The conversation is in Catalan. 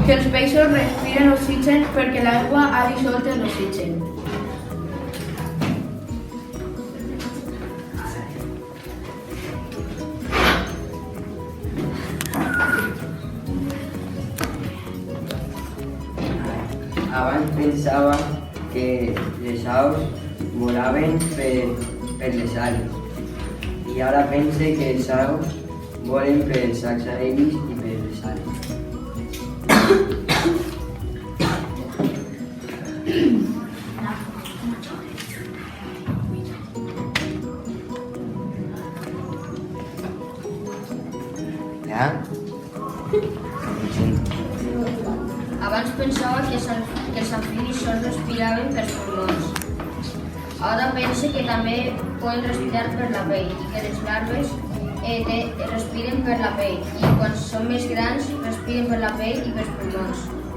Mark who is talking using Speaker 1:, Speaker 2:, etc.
Speaker 1: Que els peixos respiren oxigen perquè l'aigua ha dissolt l'oxigen.
Speaker 2: Abans pensava que les aus volaven per les ales i ara pense que les aus volen pels sacs aeris i per les ales. Ja?
Speaker 3: Abans pensava que els amfibis sols respiraven pels pulmons. Ara pense que també poden respirar per la pell i que les larves respiren per la pell i quan són més grans respiren per la pell i pels pulmons.